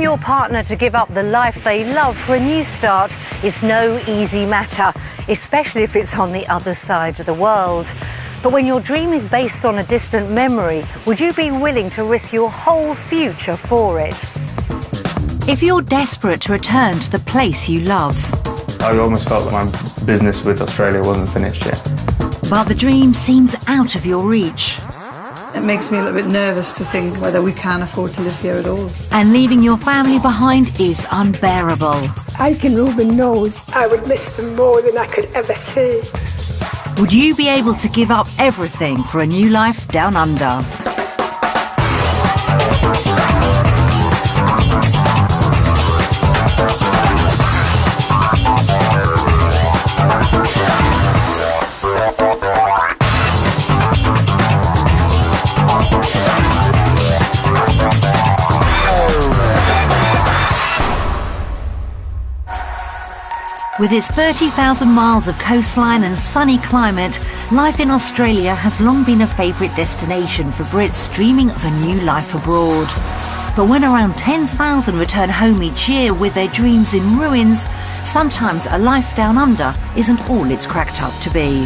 your partner to give up the life they love for a new start is no easy matter, especially if it's on the other side of the world. But when your dream is based on a distant memory, would you be willing to risk your whole future for it? If you're desperate to return to the place you love. I almost felt that my business with Australia wasn't finished yet. But the dream seems out of your reach. It makes me a little bit nervous to think whether we can afford to live here at all. And leaving your family behind is unbearable. Ike and Reuben knows I would miss them more than I could ever say. Would you be able to give up everything for a new life down under? With its 30,000 miles of coastline and sunny climate, life in Australia has long been a favourite destination for Brits dreaming of a new life abroad. But when around 10,000 return home each year with their dreams in ruins, sometimes a life down under isn't all it's cracked up to be.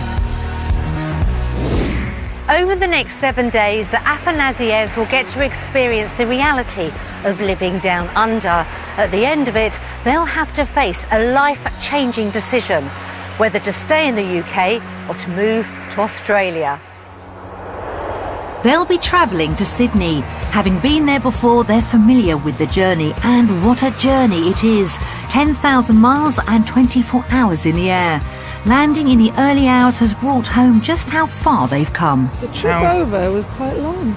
Over the next 7 days, the Afanasievs will get to experience the reality of living down under. At the end of it, they'll have to face a life-changing decision, whether to stay in the UK or to move to Australia. They'll be travelling to Sydney. Having been there before, they're familiar with the journey, and what a journey it is. 10,000 miles and 24 hours in the air. Landing in the early hours has brought home just how far they've come. The trip over was quite long.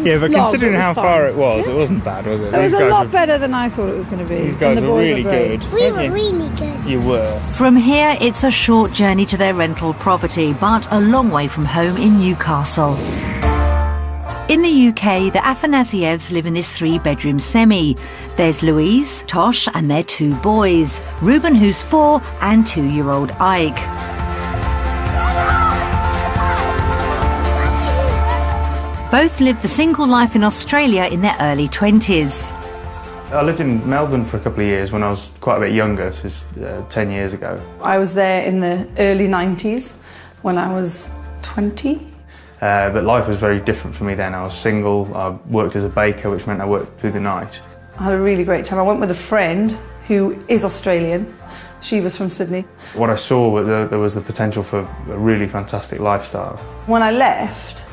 Yeah, but considering how far it wasn't bad, was it? It was a lot better than I thought it was going to be. These guys were really good. We were really good. You were. From here, it's a short journey to their rental property, but a long way from home in Newcastle. In the UK, the Afanasievs live in this 3-bedroom semi. There's Louise, Tosh and their 2 boys, Reuben, who's 4, and 2-year-old Ike. Both lived the single life in Australia in their early 20s. I lived in Melbourne for a couple of years when I was quite a bit younger, this is 10 years ago. I was there in the early 90s when I was 20. But life was very different for me then. I was single, I worked as a baker, which meant I worked through the night. I had a really great time. I went with a friend who is Australian. She was from Sydney. What I saw was there was the potential for a really fantastic lifestyle. When I left,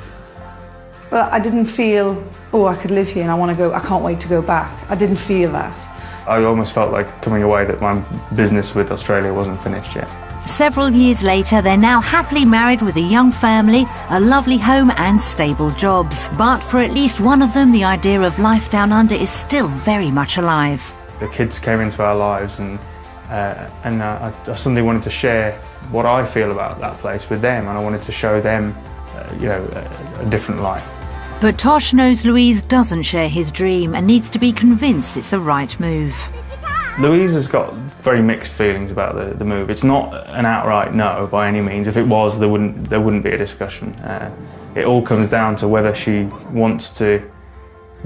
well, I didn't feel, oh, I could live here and I want to go, I can't wait to go back. I didn't feel that. I almost felt like coming away that my business with Australia wasn't finished yet. Several years later, they're now happily married with a young family, a lovely home and stable jobs. But for at least one of them, the idea of life down under is still very much alive. The kids came into our lives and I suddenly wanted to share what I feel about that place with them, and I wanted to show them a different life. But Tosh knows Louise doesn't share his dream and needs to be convinced it's the right move. Louise has got very mixed feelings about the move. It's not an outright no by any means. If it was, there wouldn't be a discussion. It all comes down to whether she wants to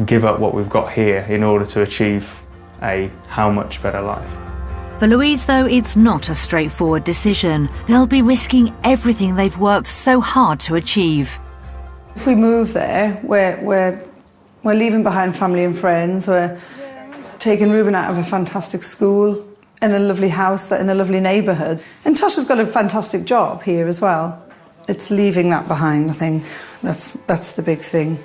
give up what we've got here in order to achieve a how much better life. For Louise, though, it's not a straightforward decision. They'll be risking everything they've worked so hard to achieve. If we move there, we're leaving behind family and friends. We're taking Reuben out of a fantastic school, in a lovely house, in a lovely neighbourhood. And Tosh has got a fantastic job here as well. It's leaving that behind, I think. That's the big thing.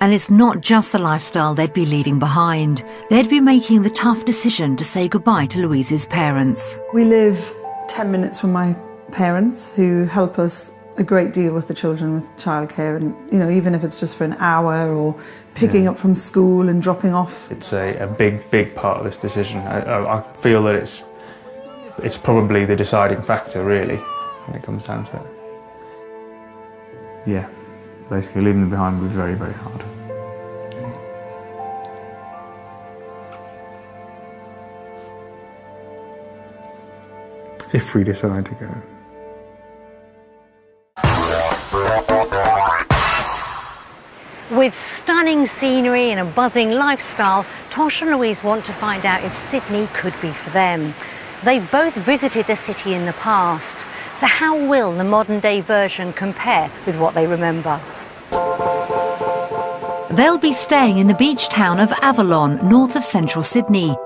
And it's not just the lifestyle they'd be leaving behind. They'd be making the tough decision to say goodbye to Louise's parents. We live 10 minutes from my parents, who help us a great deal with the children, with childcare, and even if it's just for an hour or picking up from school and dropping off. It's a big part of this decision. I feel that it's probably the deciding factor, really, when it comes down to it. Yeah, basically leaving them behind would be very, very hard. If we decide to go. With stunning scenery and a buzzing lifestyle, Tosh and Louise want to find out if Sydney could be for them. They've both visited the city in the past, so how will the modern-day version compare with what they remember? They'll be staying in the beach town of Avalon, north of central Sydney.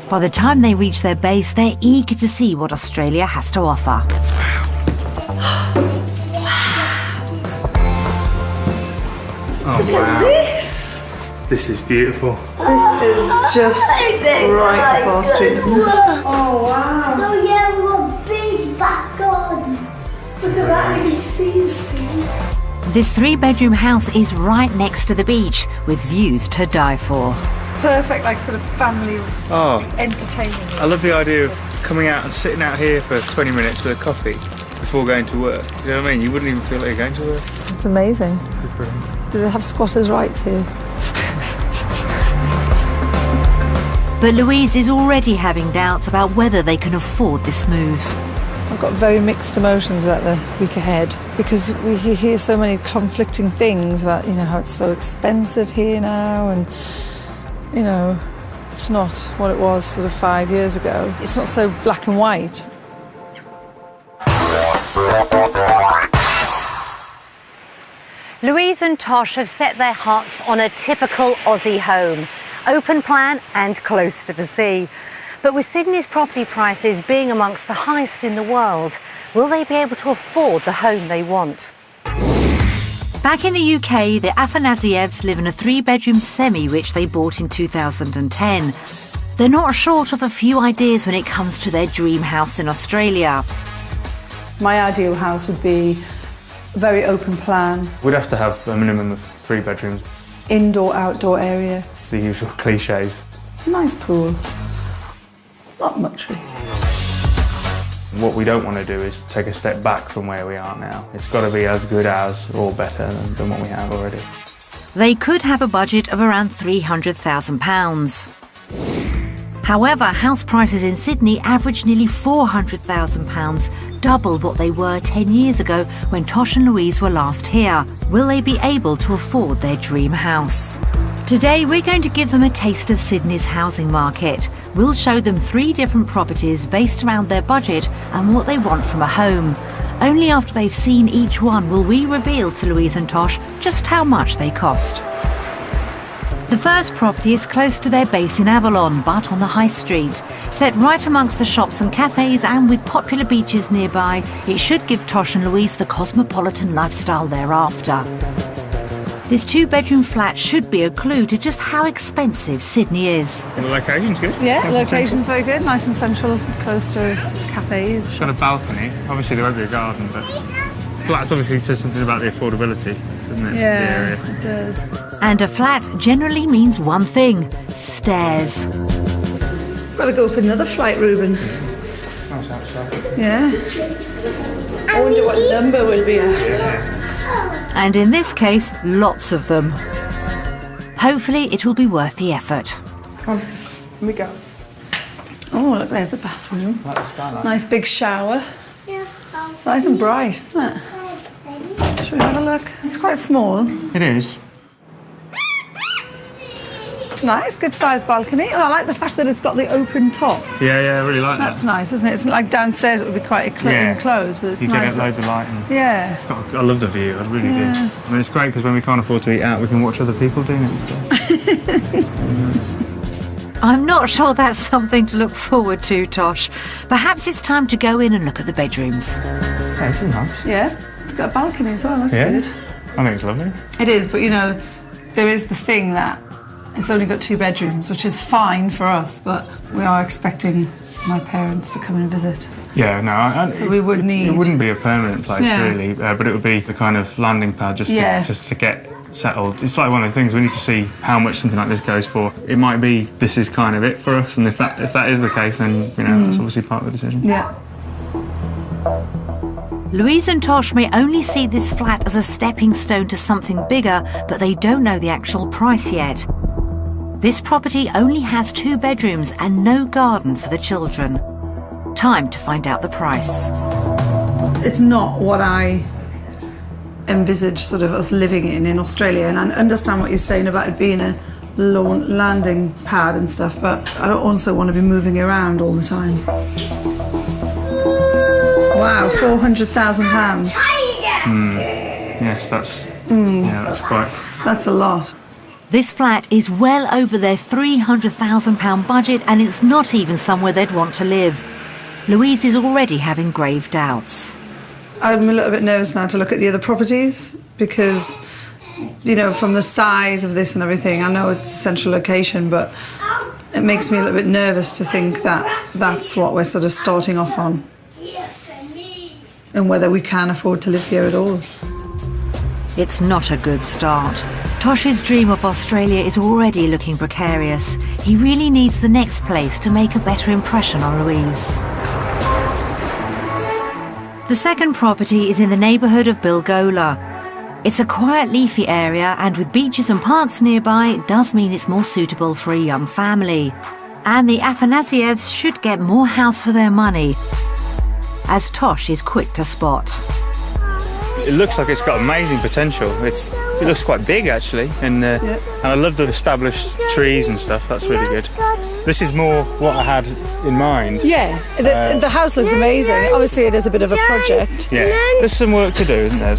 By the time they reach their base, they're eager to see what Australia has to offer. Oh, wow. This! This is beautiful. This is just right up our street, isn't it? Oh, wow. Oh, yeah, we've got a big back garden. Look at that, you can see the sea. This 3-bedroom house is right next to the beach, with views to die for. Perfect, like sort of family Oh, entertaining. I love the idea of coming out and sitting out here for 20 minutes with a coffee before going to work. You know what I mean? You wouldn't even feel like you're going to work. It's amazing. Do they have squatters' rights here? But Louise is already having doubts about whether they can afford this move. I've got very mixed emotions about the week ahead because we hear so many conflicting things about, you know, how it's so expensive here now and, you know, it's not what it was sort of 5 years ago. It's not so black and white. Louise and Tosh have set their hearts on a typical Aussie home. Open plan and close to the sea. But with Sydney's property prices being amongst the highest in the world, will they be able to afford the home they want? Back in the UK, the Afanasievs live in a 3-bedroom semi which they bought in 2010. They're not short of a few ideas when it comes to their dream house in Australia. My ideal house would be a very open plan, We'd have to have a minimum of 3 bedrooms. indoor, outdoor area, It's the usual cliches. nice pool. Not much really. What we don't want to do is take a step back from where we are now. It's got to be as good as or better than what we have already. They could have a budget of around £300,000. However, house prices in Sydney average nearly £400,000, double what they were 10 years ago when Tosh and Louise were last here. Will they be able to afford their dream house? Today we're going to give them a taste of Sydney's housing market. We'll show them 3 different properties based around their budget and what they want from a home. Only after they've seen each one will we reveal to Louise and Tosh just how much they cost. The first property is close to their base in Avalon, but on the high street. Set right amongst the shops and cafes and with popular beaches nearby, it should give Tosh and Louise the cosmopolitan lifestyle they're after. This 2-bedroom flat should be a clue to just how expensive Sydney is. And the location's good. Yeah, location's very good, nice and central, close to cafes. It's got a balcony. Obviously there won't be a garden, but flats obviously says something about the affordability, doesn't it? Yeah, The area. it does. And a flat generally means one thing: stairs. Got to go up another flight, Ruben. Nice outside. Yeah. I wonder what number we'll be at. And in this case, lots of them. Hopefully it will be worth the effort. Come on, here we go. Oh, look, there's the bathroom. Like the skyline. Nice big shower. Yeah. It's nice and bright, isn't it? Should we have a look? It's quite small. It is. It's nice, good sized balcony. Oh, I like the fact that it's got the open top. Yeah, I really like That's that. nice, isn't it? It's like downstairs it would be quite enclosed, but it's You nice. get loads of light. And Yeah. it's got, I love the view, I really Yeah. do. I mean, it's great because when we can't afford to eat out, we can watch other people doing it instead. I'm not sure that's something to look forward to, Tosh. Perhaps it's time to go in and look at the bedrooms. Yeah, this is nice. Yeah. It's got a balcony as well, that's Yeah. good. I think it's lovely. It is, but you know, there is the thing that it's only got 2 bedrooms, which is fine for us, but we are expecting my parents to come and visit. Yeah, no, So we would need... It wouldn't be a permanent place, Yeah. really, but it would be the kind of landing pad just to get settled. It's like one of the things we need to see how much something like this goes for. It might be this is kind of it for us, and if that is the case, then you know that's obviously part of the decision. Yeah. Louise and Tosh may only see this flat as a stepping stone to something bigger, but they don't know the actual price yet. This property only has 2 bedrooms and no garden for the children. Time to find out the price. It's not what I envisage sort of us living in Australia, and I understand what you're saying about it being a landing pad and stuff, but I don't also want to be moving around all the time. Wow, £400,000. Yes, that's quite... That's a lot. This flat is well over their £300,000 budget, and it's not even somewhere they'd want to live. Louise is already having grave doubts. I'm a little bit nervous now to look at the other properties because, you know, from the size of this and everything, I know it's a central location, but it makes me a little bit nervous to think that that's what we're sort of starting off on and whether we can afford to live here at all. It's not a good start. Tosh's dream of Australia is already looking precarious. He really needs the next place to make a better impression on Louise. The second property is in the neighbourhood of Bilgola. It's a quiet, leafy area, and with beaches and parks nearby, it does mean it's more suitable for a young family. And the Afanasievs should get more house for their money, as Tosh is quick to spot. It looks like it's got amazing potential. It looks quite big actually, and I love the established trees and stuff. That's really good. This is more what I had in mind. Yeah, the house looks amazing. Obviously, it is a bit of a project. Yeah, there's some work to do, isn't there?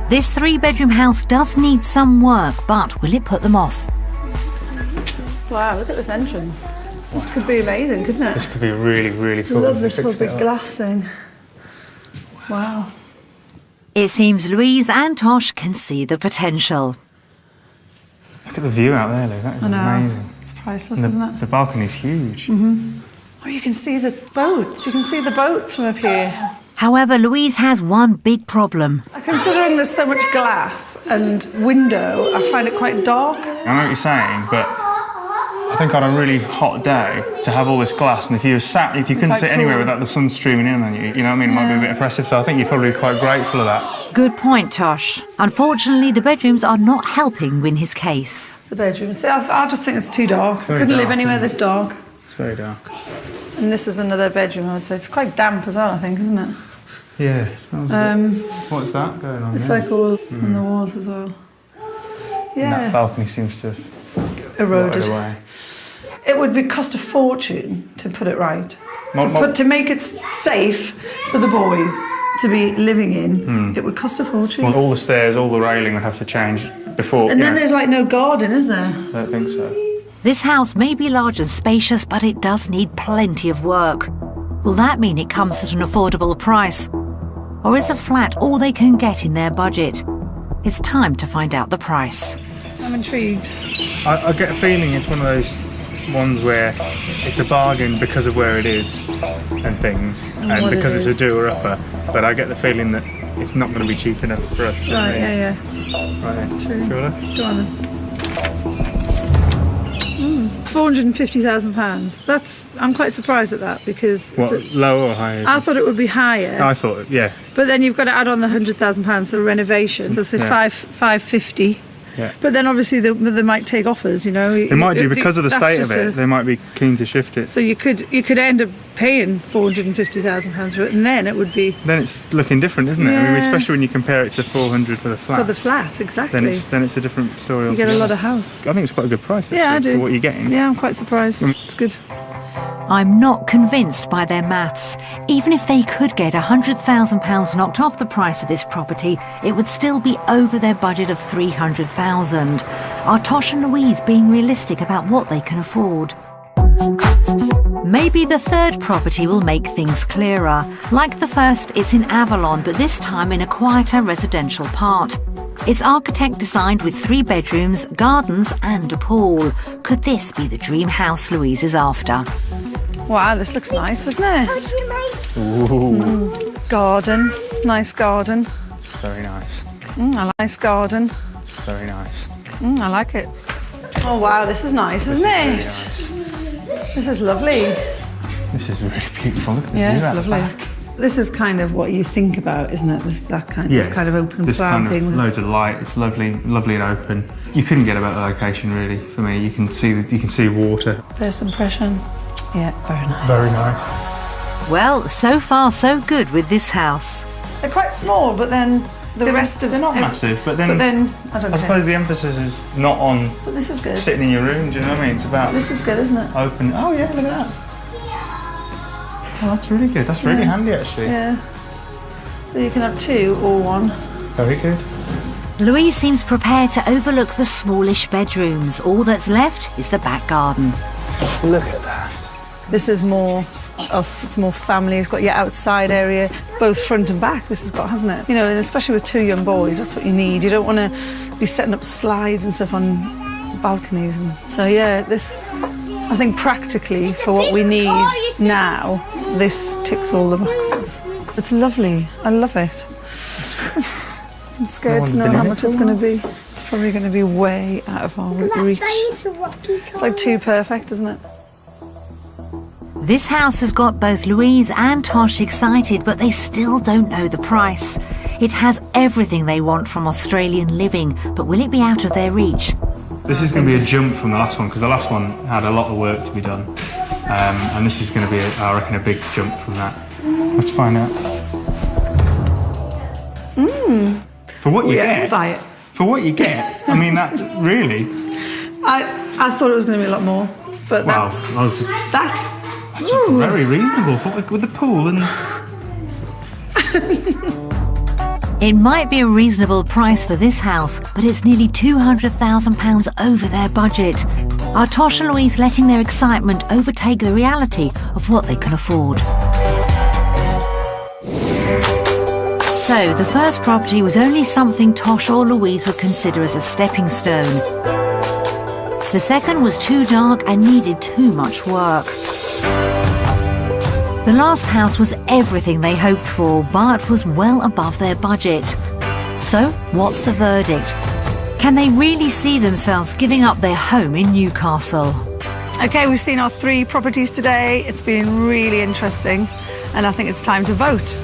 This 3-bedroom house does need some work, but will it put them off? Wow, look at this entrance. This could be amazing, couldn't it? This could be really, really cool. I love this whole big glass thing. Wow. It seems Louise and Tosh can see the potential. Look at the view out there, Lou. That is amazing. It's priceless, isn't it? The balcony's huge. Oh, you can see the boats. You can see the boats from up here. However, Louise has one big problem. Considering there's so much glass and window, I find it quite dark. I know what you're saying, but I think on a really hot day to have all this glass, and if you couldn't sit anywhere without the sun streaming in on you, you know what I mean, it might be a bit oppressive, so I think you'd probably be quite grateful of that. Good point, Tosh. Unfortunately, the bedrooms are not helping win his case. The bedroom. See, I just think it's too dark. I couldn't live anywhere this dark. It's very dark. And this is another bedroom, I would say. It's quite damp as well, I think, isn't it? Yeah, it smells a bit... What's that going on? It's like all on the walls as well. Yeah. And that balcony seems to have eroded away. It would cost a fortune to put it right. To make it safe for the boys to be living in, it would cost a fortune. Well, all the stairs, all the railing would have to change before... And then there's like no garden, is there? I don't think so. This house may be large and spacious, but it does need plenty of work. Will that mean it comes at an affordable price? Or is a flat all they can get in their budget? It's time to find out the price. I'm intrigued. I get a feeling it's one of those ones where it's a bargain because of where it is and things, and because it's a doer-upper, but I get the feeling that it's not going to be cheap enough for us. Right, yeah. Right then. True. Go on then. £450,000. I'm quite surprised at that because... What, lower or higher? I thought it would be higher. I thought, yeah. But then you've got to add on the £100,000 for renovation, so say £550. Yeah. But then obviously they might take offers, you know. They might do because of the state of it. They might be keen to shift it. So you could end up paying £450,000 for it, and then it would be. Then it's looking different, isn't it? Yeah. I mean, especially when you compare it to 400 for the flat. For the flat, exactly. Then it's a different story altogether. You get a lot of house. I think it's quite a good price. Actually, yeah, I do. For what you're getting. Yeah, I'm quite surprised. It's good. I'm not convinced by their maths. Even if they could get £100,000 knocked off the price of this property, it would still be over their budget of $300,000. Are Tosh and Louise being realistic about what they can afford? Maybe the third property will make things clearer. Like the first, it's in Avalon, but this time in a quieter residential part. It's architect designed with 3 bedrooms, gardens and a pool. Could this be the dream house Louise is after? Wow, this looks nice, doesn't it? Garden, nice garden. It's very nice. A nice garden. It's very nice. I like it. Oh wow, this is nice, isn't it? Nice. This is lovely. This is really beautiful. Look at the Yeah, view it's out lovely. back. This is kind of what you think about, isn't it? This kind of open plan thing. With loads of light. It's lovely and open. You couldn't get a better location, really. For me, you can see water. First impression. Yeah, very nice. Very nice. Well, so far so good with this house. They're quite small, but then the rest of they're not massive, but then I don't I suppose the emphasis is not on But this is good. sitting in your room. Do you know what I mean? It's about This is good, isn't it? open. Oh yeah, look at that. Oh, that's really good. That's really handy, actually. Yeah. So you can have 2 or 1. Very good. Louise seems prepared to overlook the smallish bedrooms. All that's left is the back garden. Look at that. This is more us. It's more family. It's got your outside area, both front and back. This has got, hasn't it? You know, and especially with 2 young boys, that's what you need. You don't want to be setting up slides and stuff on balconies. And so yeah, this. I think practically for what we need now, this ticks all the boxes. It's lovely. I love it. I'm scared to know how much it's going to be. It's probably going to be way out of our reach. It's like too perfect, isn't it? This house has got both Louise and Tosh excited, but they still don't know the price. It has everything they want from Australian living, but will it be out of their reach? This is going to be a jump from the last one, because the last one had a lot of work to be done. And this is going to be, I reckon, a big jump from that. Let's find out. For what you get, we'll buy it. For what you get, I mean, that really. I thought it was going to be a lot more, but Wow, that's very reasonable with the pool and. It might be a reasonable price for this house, but it's nearly £200,000 over their budget. Are Tosh and Louise letting their excitement overtake the reality of what they can afford? So, the first property was only something Tosh or Louise would consider as a stepping stone. The second was too dark and needed too much work. The last house was everything they hoped for, but was well above their budget. So, what's the verdict? Can they really see themselves giving up their home in Newcastle? Okay, we've seen our 3 properties today. It's been really interesting, and I think it's time to vote.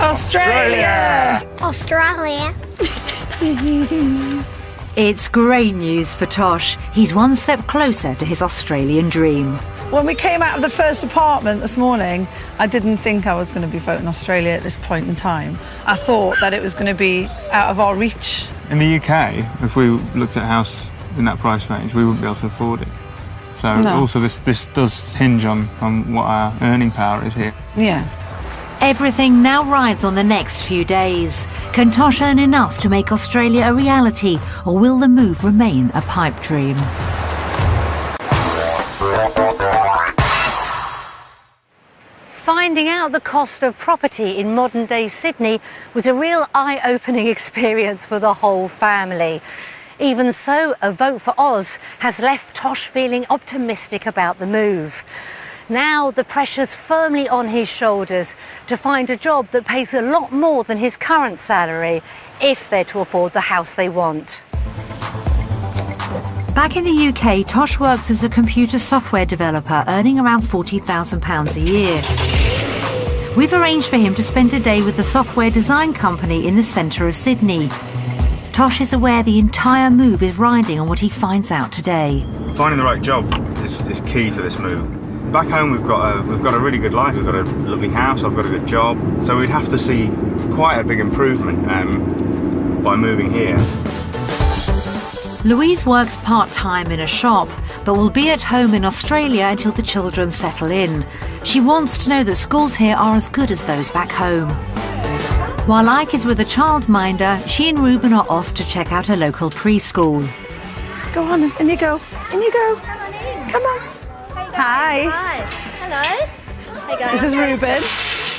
Australia! Australia. It's great news for Tosh. He's one step closer to his Australian dream. When we came out of the first apartment this morning, I didn't think I was going to be voting Australia at this point in time. I thought that it was going to be out of our reach. In the UK, if we looked at a house in that price range, we wouldn't be able to afford it. So also this does hinge on what our earning power is here. Yeah. Everything now rides on the next few days. Can Tosh earn enough to make Australia a reality, or will the move remain a pipe dream? Finding out the cost of property in modern-day Sydney was a real eye-opening experience for the whole family. Even so, a vote for Oz has left Tosh feeling optimistic about the move. Now the pressure's firmly on his shoulders to find a job that pays a lot more than his current salary if they're to afford the house they want. Back in the UK, Tosh works as a computer software developer, earning around £40,000 a year. We've arranged for him to spend a day with the software design company in the centre of Sydney. Tosh is aware the entire move is riding on what he finds out today. Finding the right job is key for this move. Back home we've got a really good life, we've got a lovely house, I've got a good job, so we'd have to see quite a big improvement by moving here. Louise works part-time in a shop, but will be at home in Australia until the children settle in. She wants to know that schools here are as good as those back home. While Ike is with a childminder, she and Ruben are off to check out a local preschool. Go on, in you go. In you go. Come on. Hi. Hi. Hello. Hey guys. This is Ruben.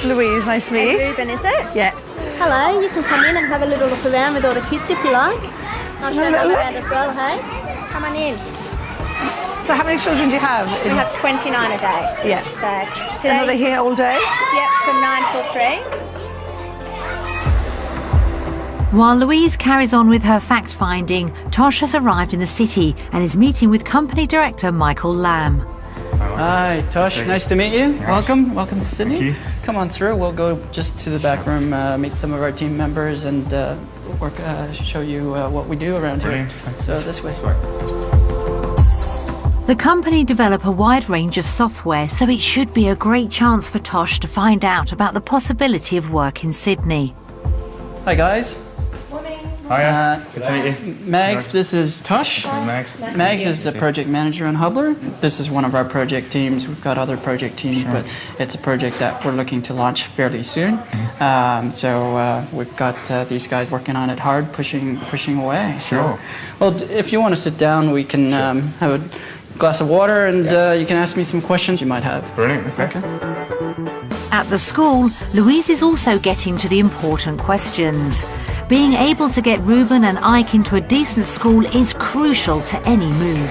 Louise, nice to meet you. Ruben, is it? Yeah. Hello. You can come in and have a little look around with all the kids if you like. I'll show you around as well, hey? Come on in. So how many children do you have? We have 29 a day. Yeah. So And are they here all day? Yep, from 9 till 3. While Louise carries on with her fact-finding, Tosh has arrived in the city and is meeting with company director Michael Lamb. Hi, Tosh. Nice to meet you. Welcome to Sydney. Thank you. Come on through. We'll go just to the back room, meet some of our team members, and show you what we do around here. Brilliant. So this way. The company develop a wide range of software, so it should be a great chance for Tosh to find out about the possibility of work in Sydney. Hi guys. Hiya. Good to meet you. Mags, this is Tosh. Mags. Mags is the project manager on Hubler. This is one of our project teams. We've got other project teams, but it's a project that we're looking to launch fairly soon. So we've got these guys working on it hard, pushing away. Sure. Well, if you want to sit down, we can have a glass of water and you can ask me some questions you might have. Brilliant. Okay. At the school, Louise is also getting to the important questions. Being able to get Ruben and Ike into a decent school is crucial to any move.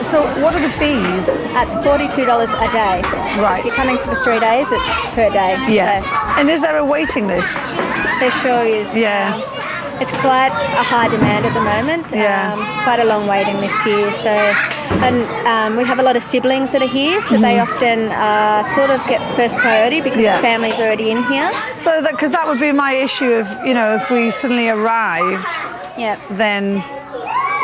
So what are the fees? It's $42 a day. Right. If you're coming for the 3 days, it's per day. Yeah. So And is there a waiting list? there sure is. Yeah. It's quite a high demand at the moment. Yeah. Quite a long waiting list here. So, and we have a lot of siblings that are here, so they often sort of get first priority because the family's already in here. So that, because that would be my issue of, you know, if we suddenly arrived, then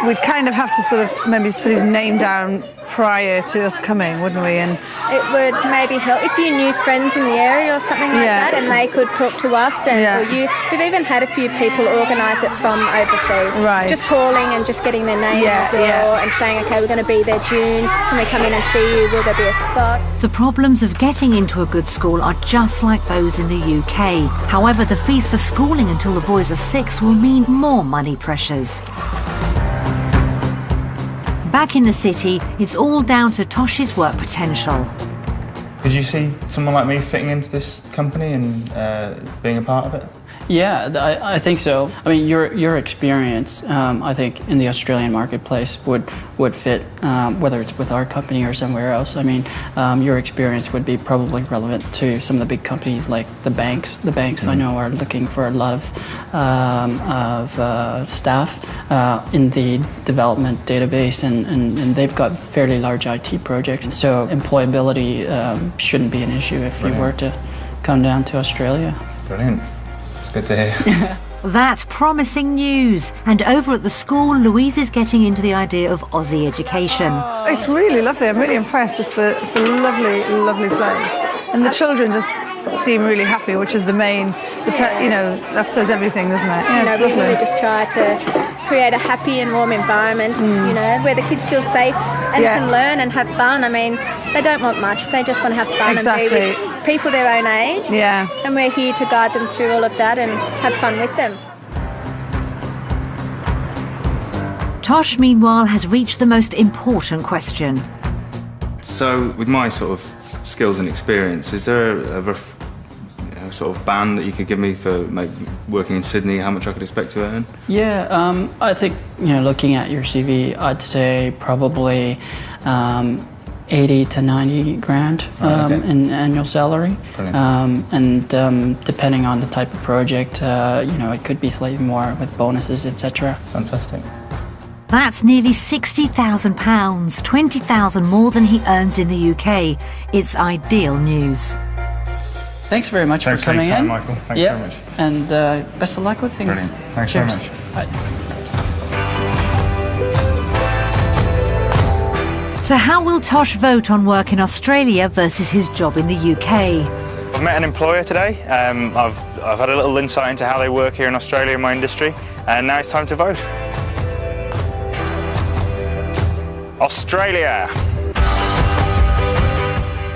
we'd kind of have to sort of maybe put his name down prior to us coming, wouldn't we? And it would maybe help if you knew friends in the area or something like that, and they could talk to us. And or you, we've even had a few people organise it from overseas, just calling and just getting their name on the door and saying, okay, we're going to be there June. Can we come in and see you? Will there be a spot? The problems of getting into a good school are just like those in the UK. However, the fees for schooling until the boys are 6 will mean more money pressures. Back in the city, it's all down to Tosh's work potential. Could you see someone like me fitting into this company and being a part of it? Yeah, I think so. I mean, your experience, I think, in the Australian marketplace would fit, whether it's with our company or somewhere else. I mean, your experience would be probably relevant to some of the big companies like the banks. The banks, I know, are looking for a lot of staff in the development database, and they've got fairly large IT projects. So employability shouldn't be an issue if you were to come down to Australia. Brilliant. Good to hear. That's promising news. And over at the school, Louise is getting into the idea of Aussie education. it's really lovely. I'm really impressed. It's a lovely, lovely place. And the children just seem really happy, which is the main, you know, that says everything, doesn't it? Yeah, we really just try to create a happy and warm environment, you know, where the kids feel safe and can learn and have fun. I mean, they don't want much. They just want to have fun and be with people their own age. Yeah. And we're here to guide them through all of that and have fun with them. Tosh, meanwhile, has reached the most important question. So, with my sort of skills and experience, is there a sort of band that you could give me for working in Sydney, how much I could expect to earn? Yeah, I think, you know, looking at your CV, I'd say probably 80 to 90 grand in annual salary. And depending on the type of project, you know, it could be slightly more with bonuses, etc. Fantastic. That's nearly £60,000, $20,000 more than he earns in the UK. It's ideal news. Thanks very much for coming for your time, in. Michael. Thanks very much. And best of luck with things. Brilliant. Thanks Cheers. very much. Bye. So how will Tosh vote on work in Australia versus his job in the UK? I've met an employer today. I've had a little insight into how they work here in Australia in my industry, and now it's time to vote. Australia!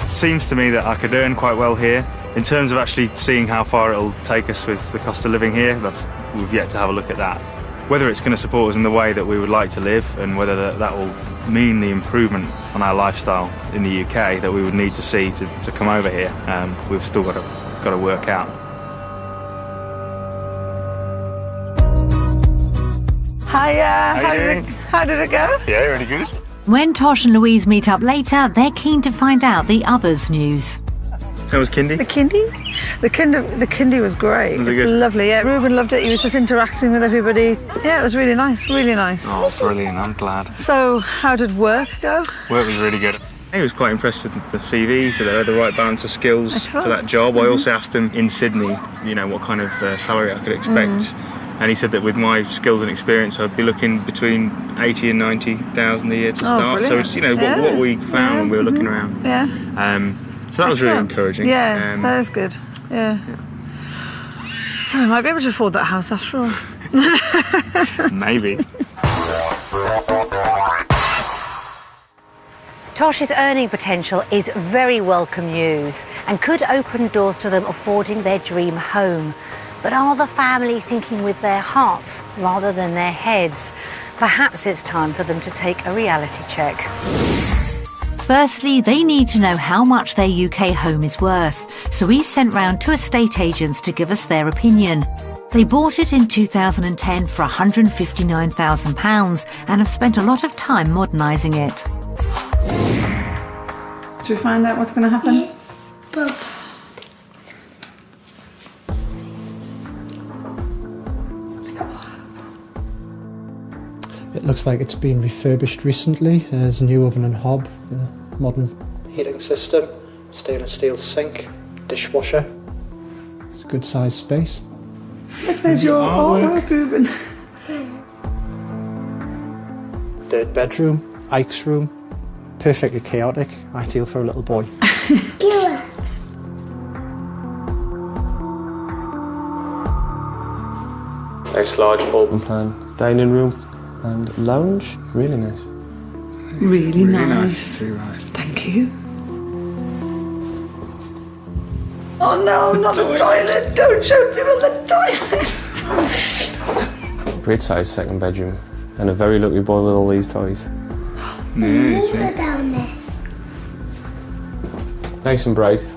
Seems to me that I could earn quite well here. In terms of actually seeing how far it'll take us with the cost of living here, we've yet to have a look at that. Whether it's going to support us in the way that we would like to live, and whether that will mean the improvement on our lifestyle in the UK that we would need to see to come over here, we've still got to work out. Hiya. How did it go? Yeah, really good. When Tosh and Louise meet up later, they're keen to find out the others' news. How was kindy? The kindy was great. Was it good? Lovely, yeah. Ruben loved it. He was just interacting with everybody. Yeah, it was really nice, really nice. Oh, brilliant, I'm glad. So, how did work go? Work was really good. He was quite impressed with the CV, so they had the right balance of skills for that job. I also asked him in Sydney, you know, what kind of salary I could expect. And he said that with my skills and experience, I'd be looking between 80 and 90,000 a year to start. Brilliant. So it's, you know, what we found when we were looking around. Yeah. So that was really encouraging. Yeah, that is good. Yeah. So we might be able to afford that house after all. Maybe. Tosh's earning potential is very welcome news and could open doors to them affording their dream home. But are the family thinking with their hearts rather than their heads? Perhaps it's time for them to take a reality check. Firstly, they need to know how much their UK home is worth, so we sent round to estate agents to give us their opinion. They bought it in 2010 for £159,000 and have spent a lot of time modernising it. Should we find out what's going to happen? Yes, Bob. It looks like it's been refurbished recently. There's a new oven and hob, a modern heating system, stainless steel sink, dishwasher. It's a good sized space. Look, there's your artwork, Ruben. Third bedroom, Ike's room, perfectly chaotic, ideal for a little boy. Nice large open plan dining room and lounge, really nice. Really nice. Too, right. Thank you. Oh no, not the toilet! Don't show people the toilet! Great size second bedroom and a very lucky boy with all these toys. Go down there. Nice and bright.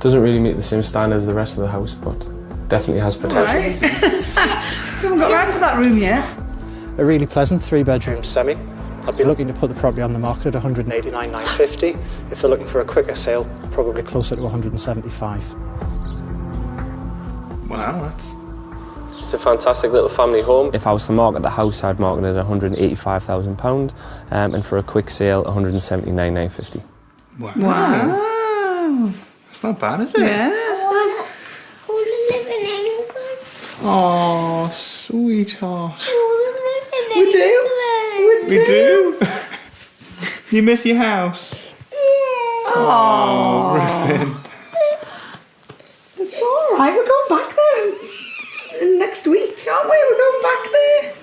Doesn't really meet the same standard as the rest of the house, but definitely has potential. Right. We haven't got round to that room yet. A really pleasant 3-bedroom semi. I'd be looking to put the property on the market at $189,950. If they're looking for a quicker sale, probably closer to $175,000. Wow, that's... It's a fantastic little family home. If I was to market the house, I'd market it at £185,000 and for a quick sale, $179,950. Wow. That's not bad, is it? Yeah. I want to live in England. Oh, sweetheart. We do. We do? You miss your house? Oh, Ruben. It's all right. We're going back there next week, aren't we? We're going back there.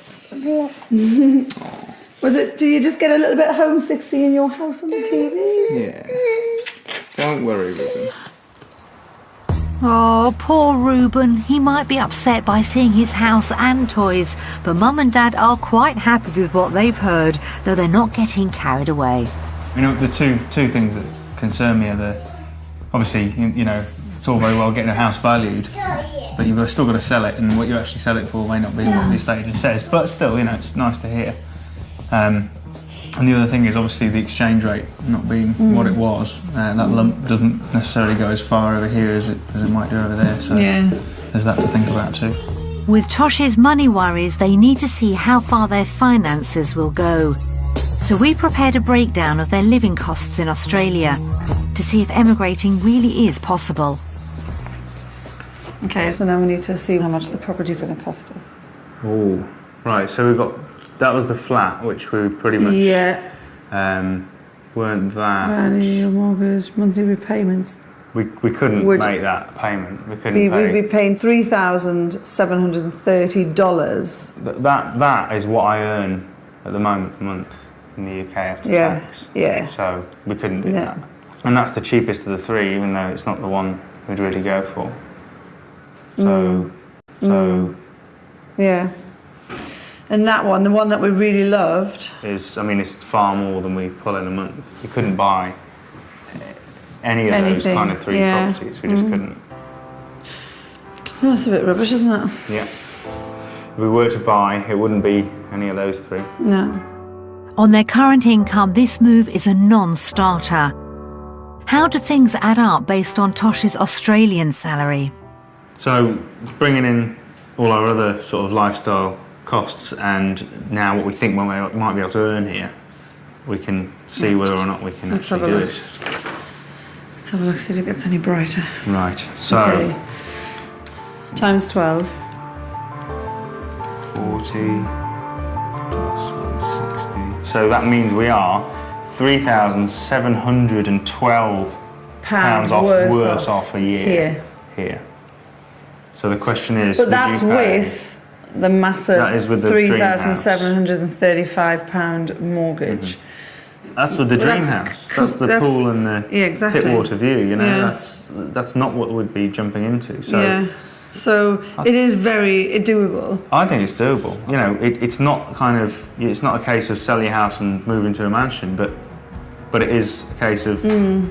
Was it? Do you just get a little bit homesick seeing your house on the TV? Yeah. Don't worry, Ruben. Oh, poor Ruben. He might be upset by seeing his house and toys, but Mum and Dad are quite happy with what they've heard, though they're not getting carried away. You know, the two things that concern me are the... Obviously, you know, it's all very well getting a house valued, but you've still got to sell it, and what you actually sell it for may not be what the estate agent says, but still, you know, it's nice to hear. And the other thing is obviously the exchange rate not being what it was. That lump doesn't necessarily go as far over here as it might do over there, so there's that to think about too. With Tosh's money worries, they need to see how far their finances will go. So we prepared a breakdown of their living costs in Australia to see if emigrating really is possible. Okay, so now we need to see how much the property is going to cost us. Oh, right, so we've got... That was the flat, which we pretty much weren't that... Value, mortgage, monthly repayments. We couldn't make that payment. We couldn't pay. We'd be paying $3,730. That is what I earn at the moment a month in the UK after tax. Yeah. So we couldn't do that. And that's the cheapest of the three, even though it's not the one we'd really go for. So... Yeah. And that one, the one that we really loved... I mean, it's far more than we pull in a month. We couldn't buy any of those kind of three properties. We just couldn't. That's a bit rubbish, isn't it? Yeah. If we were to buy, it wouldn't be any of those three. No. On their current income, this move is a non-starter. How do things add up based on Tosh's Australian salary? So, bringing in all our other sort of lifestyle costs and now what we think we might be able to earn here, we can see whether or not we can actually do it. Let's have a look, see if it gets any brighter. Right, so... Okay. Times 12. 40 plus 160. So that means we are £3,712 worse off a year here. So the question is, but that's with the massive £3,735 mortgage. That's with the dream house. That's the pool and the Pittwater view. You know, that's not what we'd be jumping into. So so it is very doable. I think it's doable. You know, it's not it's not a case of sell your house and move into a mansion, but it is a case of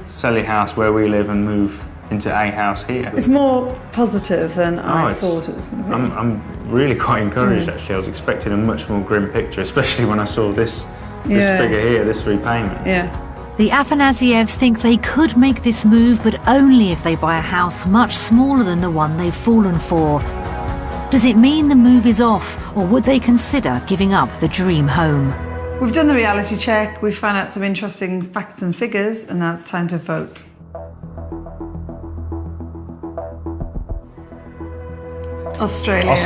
sell your house where we live and move into a house here. It's more positive than I thought it was going to be. I'm really quite encouraged actually. I was expecting a much more grim picture, especially when I saw this figure here, this repayment. Yeah. The Afanasievs think they could make this move, but only if they buy a house much smaller than the one they've fallen for. Does it mean the move is off, or would they consider giving up the dream home? We've done the reality check, we've found out some interesting facts and figures, and now it's time to vote. Australia.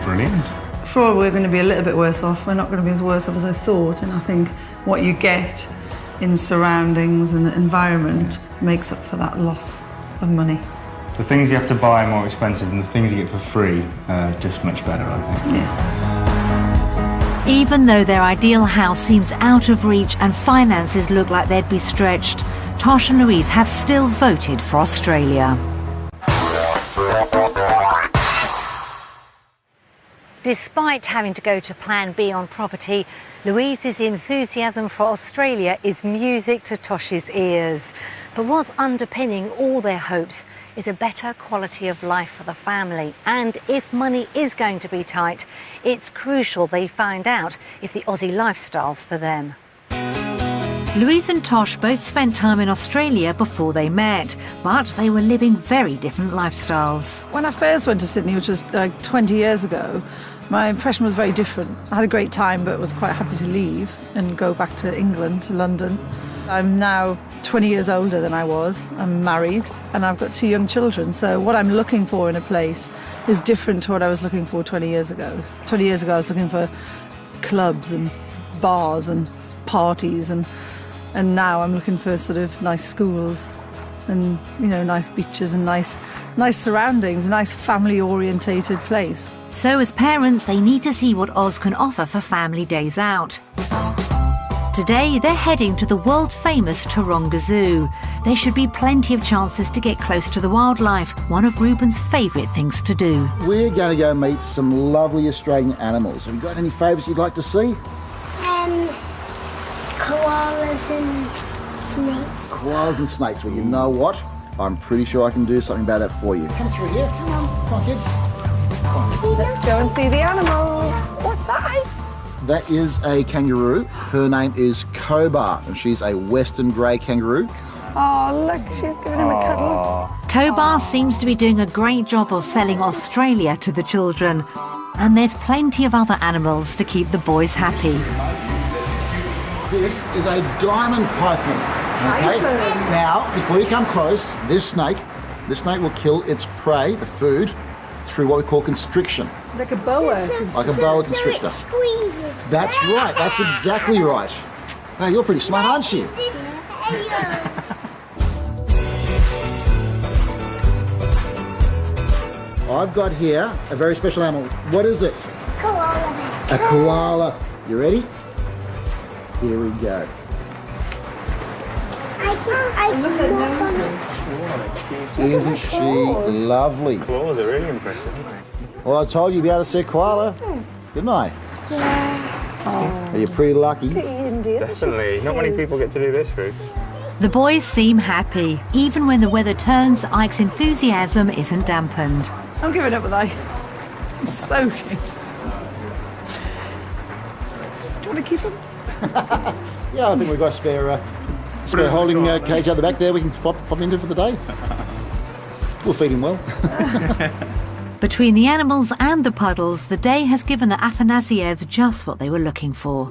Brilliant. For we're going to be a little bit worse off. We're not going to be as worse off as I thought, and I think what you get in surroundings and environment makes up for that loss of money. The things you have to buy are more expensive, and the things you get for free are just much better, I think. Yeah. Even though their ideal house seems out of reach and finances look like they'd be stretched, Tosh and Louise have still voted for Australia. Despite having to go to Plan B on property, Louise's enthusiasm for Australia is music to Tosh's ears. But what's underpinning all their hopes is a better quality of life for the family. And if money is going to be tight, it's crucial they find out if the Aussie lifestyle's for them. Louise and Tosh both spent time in Australia before they met, but they were living very different lifestyles. When I first went to Sydney, which was like 20 years ago, my impression was very different. I had a great time, but was quite happy to leave and go back to England, to London. I'm now 20 years older than I was. I'm married and I've got 2 young children. So what I'm looking for in a place is different to what I was looking for 20 years ago. 20 years ago, I was looking for clubs and bars and parties, and now I'm looking for sort of nice schools and, you know, nice beaches and nice surroundings, a nice family-orientated place. So as parents, they need to see what Oz can offer for family days out. Today, they're heading to the world-famous Taronga Zoo. There should be plenty of chances to get close to the wildlife, one of Ruben's favourite things to do. We're going to go meet some lovely Australian animals. Have you got any favourites you'd like to see? It's koalas and snakes. Koalas and snakes. Well, you know what? I'm pretty sure I can do something about that for you. Come through here. Come on, kids. Let's go and see the animals. What's that? That is a kangaroo. Her name is Kobar, and she's a western grey kangaroo. Oh, look, she's giving him a cuddle. Kobar seems to be doing a great job of selling Australia to the children. And there's plenty of other animals to keep the boys happy. This is a diamond python. Okay. Now, before you come close, this snake will kill its prey, the food, through what we call constriction. Like a boa. Like a boa constrictor. So it squeezes. That's right. That's exactly right. Hey, you're pretty smart, aren't you? I've got here a very special animal. What is it? Koala. A koala. You ready? Here we go. Look at Isn't she lovely? Claws are really impressive, aren't they? Well, I told you you'd be able to see a koala, didn't I? Yeah. You're pretty lucky. Definitely. Not many people get to do this, Ruth. The boys seem happy. Even when the weather turns, Ike's enthusiasm isn't dampened. I'm giving up with Ike. I'm soaking. Do you want to keep him? Yeah, I think we've got a spare holding cage out the back there we can pop into for the day. We'll feed him well. Between the animals and the puddles, the day has given the Afanasievs just what they were looking for.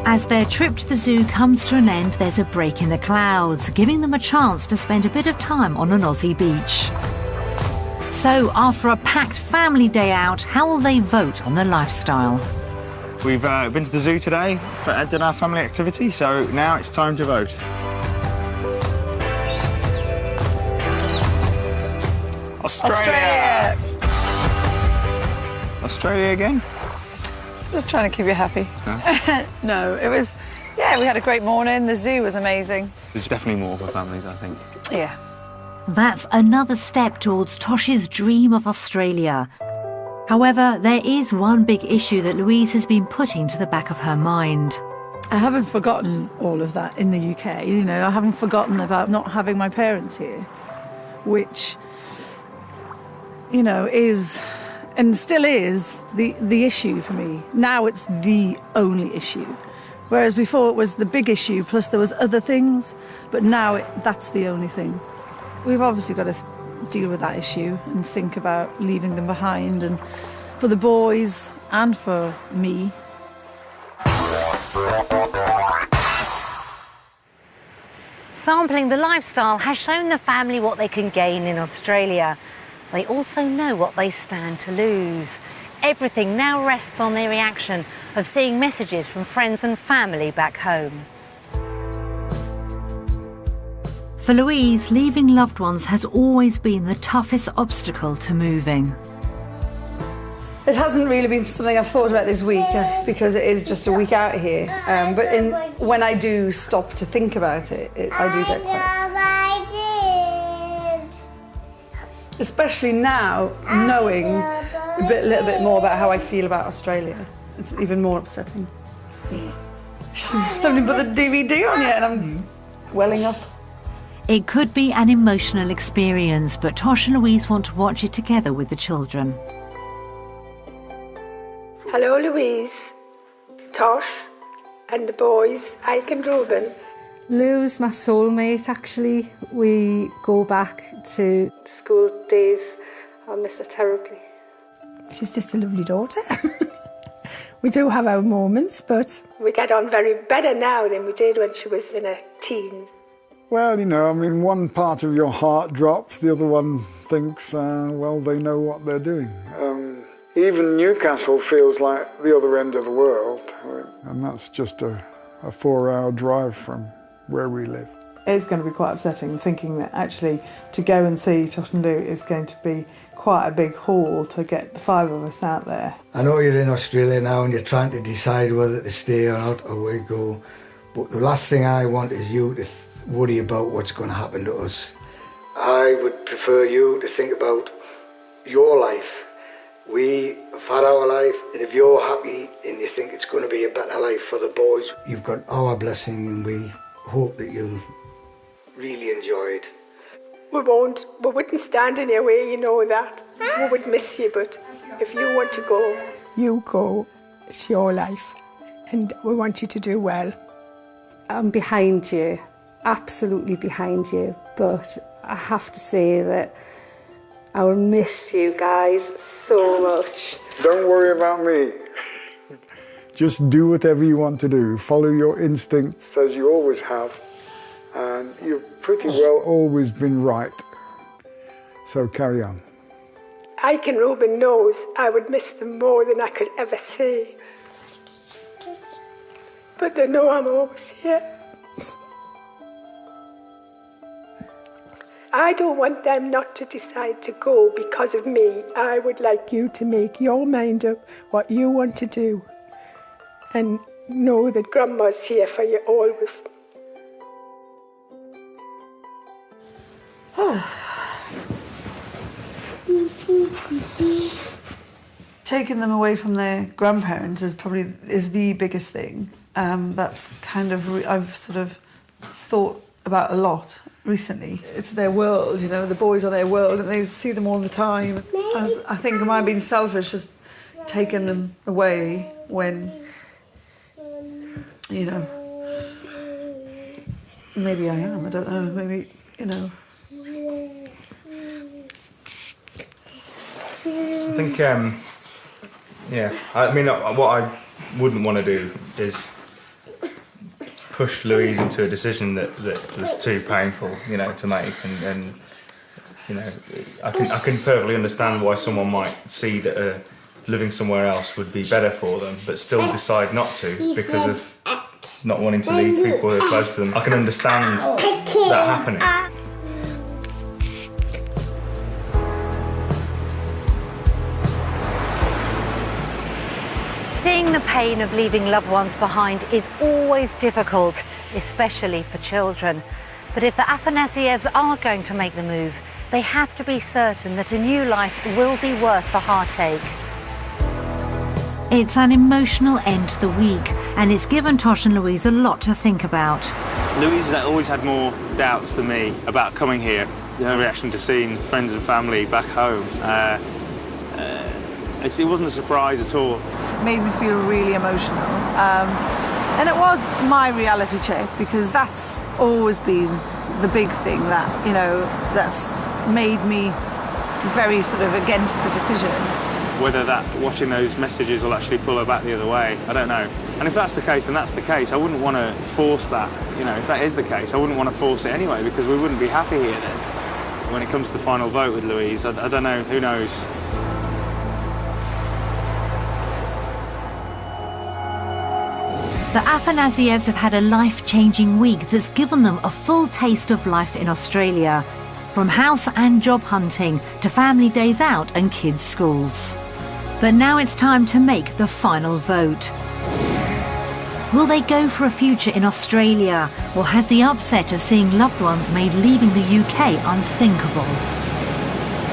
As their trip to the zoo comes to an end, there's a break in the clouds, giving them a chance to spend a bit of time on an Aussie beach. So, after a packed family day out, how will they vote on the lifestyle? We've been to the zoo today, done our family activity, so now it's time to vote. Australia! Australia again? Just trying to keep you happy. No? No, it was, yeah, we had a great morning. The zoo was amazing. There's definitely more for families, I think. Yeah. That's another step towards Tosh's dream of Australia. However, there is one big issue that Louise has been putting to the back of her mind. I haven't forgotten all of that in the UK, you know. I haven't forgotten about not having my parents here, which, you know, is and still is the issue for me. Now it's the only issue. Whereas before it was the big issue, plus there was other things, but now that's the only thing. We've obviously got to deal with that issue and think about leaving them behind, and for the boys and for me. Sampling the lifestyle has shown the family what they can gain in Australia. They also know what they stand to lose. Everything now rests on their reaction of seeing messages from friends and family back home. For Louise, leaving loved ones has always been the toughest obstacle to moving. It hasn't really been something I've thought about this week because it is just a week out here. But when I do stop to think about it, I do get quite upset. Especially now, knowing a little bit more about how I feel about Australia. It's even more upsetting. I haven't even put the DVD on yet and I'm welling up. It could be an emotional experience, but Tosh and Louise want to watch it together with the children. Hello, Louise, Tosh, and the boys, Ike and Reuben. Lou's my soulmate, actually. We go back to School days. I'll miss her terribly. She's just a lovely daughter. We do have our moments, but we get on very better now than we did when she was in her teens. Well, you know, I mean, one part of your heart drops, the other one thinks, well, they know what they're doing. Even Newcastle feels like the other end of the world, and that's just a 4-hour drive from where we live. It's going to be quite upsetting thinking that actually to go and see Tosh and Lou is going to be quite a big haul to get the 5 of us out there. I know you're in Australia now and you're trying to decide whether to stay or not or where to go, but the last thing I want is you to worry about what's going to happen to us. I would prefer you to think about your life. We have had our life, and if you're happy and you think it's going to be a better life for the boys, you've got our blessing, and we hope that you'll really enjoy it. We wouldn't stand in your way, you know that. We would miss you, but if you want to go... You go, it's your life, and we want you to do well. I'm behind you, absolutely behind you, but I have to say that I will miss you guys so much. Don't worry about me. Just do whatever you want to do. Follow your instincts as you always have. And you've pretty well always been right. So carry on. Ike and Reuben knows I would miss them more than I could ever say. But they know I'm always here. I don't want them not to decide to go because of me. I would like you to make your mind up what you want to do and know that Grandma's here for you always. Taking them away from their grandparents is the biggest thing. That's kind of I've sort of thought about a lot recently. It's their world, you know, the boys are their world and they see them all the time. I think, am I being selfish just taking them away when, you know, maybe I am, I don't know, maybe, you know. I think, yeah, I mean, what I wouldn't want to do is push Louise into a decision that was too painful, you know, to make, and You know, I can perfectly understand why someone might see that living somewhere else would be better for them, but still decide not to because of not wanting to leave people who are close to them. I can understand that happening. Seeing the pain of leaving loved ones behind is always difficult, especially for children. But if the Afanasievs are going to make the move, they have to be certain that a new life will be worth the heartache. It's an emotional end to the week, and it's given Tosh and Louise a lot to think about. Louise has always had more doubts than me about coming here. Her reaction to seeing friends and family back home, it wasn't a surprise at all. Made me feel really emotional. And it was my reality check, because that's always been the big thing that, you know, that's made me very sort of against the decision. Whether that watching those messages will actually pull her back the other way, I don't know. And if that's the case, then that's the case. I wouldn't want to force that. You know, if that is the case, I wouldn't want to force it anyway, because we wouldn't be happy here then. When it comes to the final vote with Louise, I don't know, who knows? The Afanasievs have had a life-changing week that's given them a full taste of life in Australia, from house and job hunting to family days out and kids' schools. But now it's time to make the final vote. Will they go for a future in Australia, or has the upset of seeing loved ones made leaving the UK unthinkable?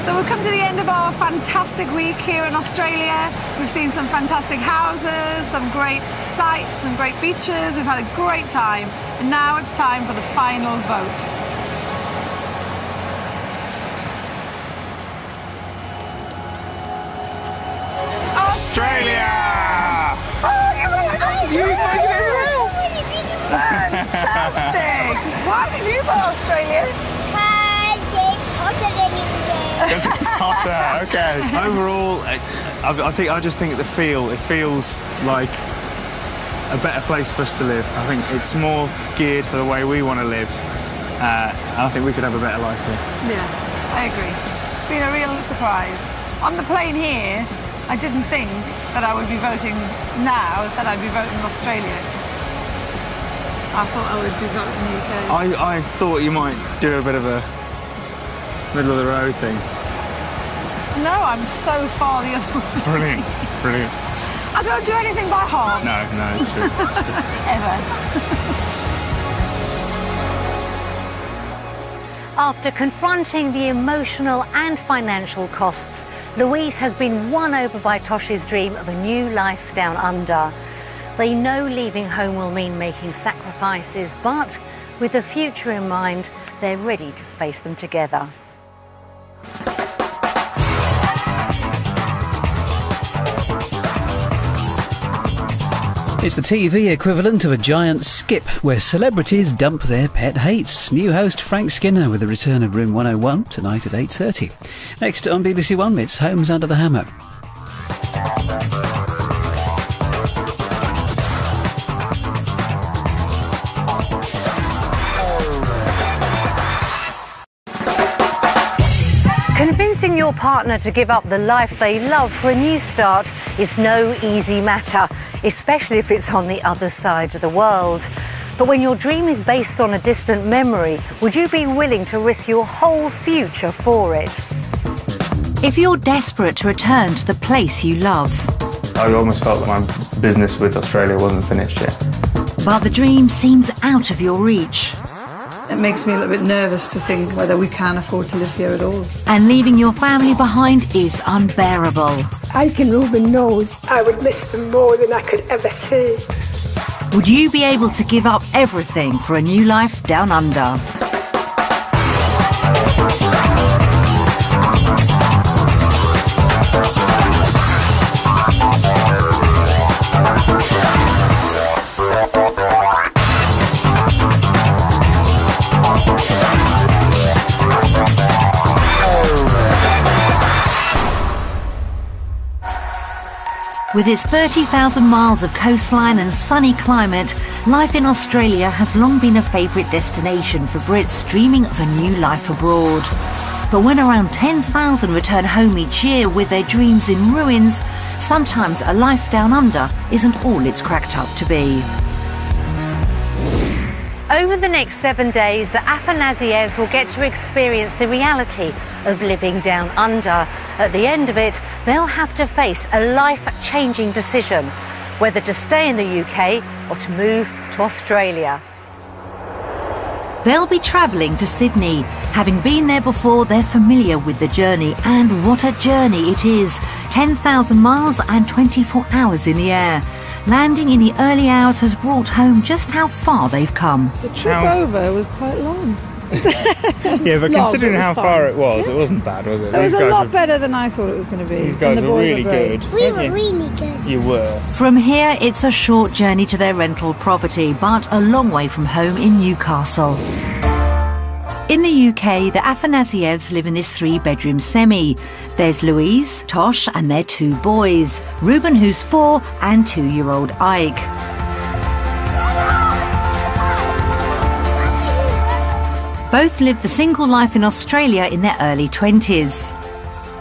So we've come to the end of our fantastic week here in Australia. We've seen some fantastic houses, some great sights, some great beaches. We've had a great time. And now it's time for the final vote. Australia! Oh, you voted as well! Fantastic! Why did you vote Australia? Because it's hotter than you do. Because it's hotter, okay. Overall, I just think it feels like a better place for us to live. I think it's more geared for the way we want to live. I think we could have a better life here. Yeah, I agree. It's been a real surprise. On the plane here, I didn't think that I would be voting now, that I'd be voting Australia. I thought I would be voting UK. I thought you might do a bit of a middle of the road thing. No, I'm so far the other way. Brilliant, brilliant. I don't do anything by half. No, it's true. Ever. After confronting the emotional and financial costs, Louise has been won over by Tosh's dream of a new life down under. They know leaving home will mean making sacrifices, but with the future in mind, they're ready to face them together. It's the TV equivalent of a giant skip where celebrities dump their pet hates. New host Frank Skinner with the return of Room 101 tonight at 8:30. Next on BBC One, it's Homes Under the Hammer. Convincing your partner to give up the life they love for a new start is no easy matter, especially if it's on the other side of the world. But when your dream is based on a distant memory, would you be willing to risk your whole future for it? If you're desperate to return to the place you love, I almost felt that my business with Australia wasn't finished yet. but the dream seems out of your reach, It makes me a little bit nervous to think whether we can afford to live here at all. and leaving your family behind is unbearable, Ike and Reuben knows I would miss them more than I could ever see. would you be able to give up everything for a new life down under? With its 30,000 miles of coastline and sunny climate, life in Australia has long been a favourite destination for Brits dreaming of a new life abroad. But when around 10,000 return home each year with their dreams in ruins, sometimes a life down under isn't all it's cracked up to be. Over the next 7 days, the Afanasievs will get to experience the reality of living down under. At the end of it, they'll have to face a life-changing decision, whether to stay in the UK or to move to Australia. They'll be travelling to Sydney. Having been there before, they're familiar with the journey, and what a journey it is. 10,000 miles and 24 hours in the air. Landing in the early hours has brought home just how far they've come. The trip over was quite long. Yeah, but considering how far it wasn't bad, was it? It was a lot better than I thought it was going to be. These guys were really good. We were really good. You were. From here, it's a short journey to their rental property, but a long way from home in Newcastle. In the UK, the Afanasievs live in this 3-bedroom semi. There's Louise, Tosh and their 2 boys, Ruben who's 4 and 2-year-old Ike. Both lived the single life in Australia in their early 20s.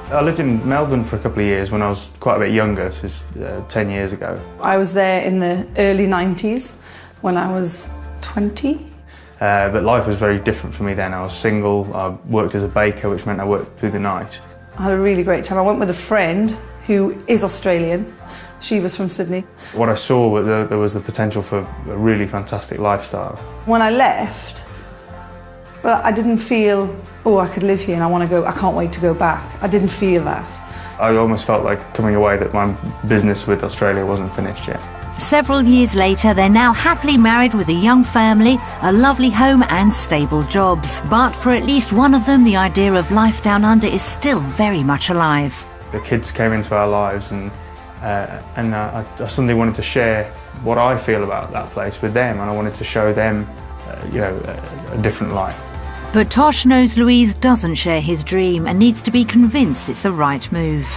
I lived in Melbourne for a couple of years when I was quite a bit younger, this is 10 years ago. I was there in the early 90s when I was 20. But life was very different for me then. I was single, I worked as a baker, which meant I worked through the night. I had a really great time. I went with a friend who is Australian. She was from Sydney. What I saw was there was the potential for a really fantastic lifestyle. When I left, well, I didn't feel, oh, I could live here and I want to go, I can't wait to go back. I didn't feel that. I almost felt like coming away that my business with Australia wasn't finished yet. Several years later, they're now happily married with a young family, a lovely home and stable jobs. But for at least one of them, the idea of life down under is still very much alive. The kids came into our lives and I suddenly wanted to share what I feel about that place with them, and I wanted to show them a different life. But Tosh knows Louise doesn't share his dream and needs to be convinced it's the right move.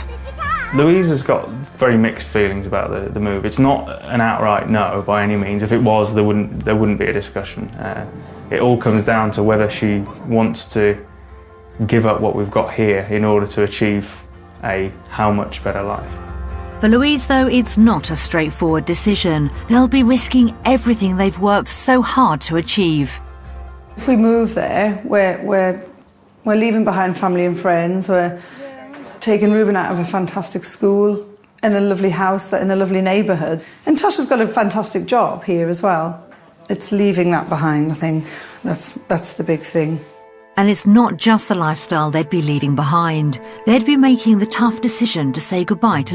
Louise has got very mixed feelings about the move. It's not an outright no by any means. If it was, there wouldn't be a discussion. It all comes down to whether she wants to give up what we've got here in order to achieve a how much better life. For Louise, though, it's not a straightforward decision. They'll be risking everything they've worked so hard to achieve. If we move there, we're leaving behind family and friends. We're taking Ruben out of a fantastic school, in a lovely house, in a lovely neighbourhood. And Tosh has got a fantastic job here as well. It's leaving that behind, I think. That's the big thing. And it's not just the lifestyle they'd be leaving behind. They'd be making the tough decision to say goodbye to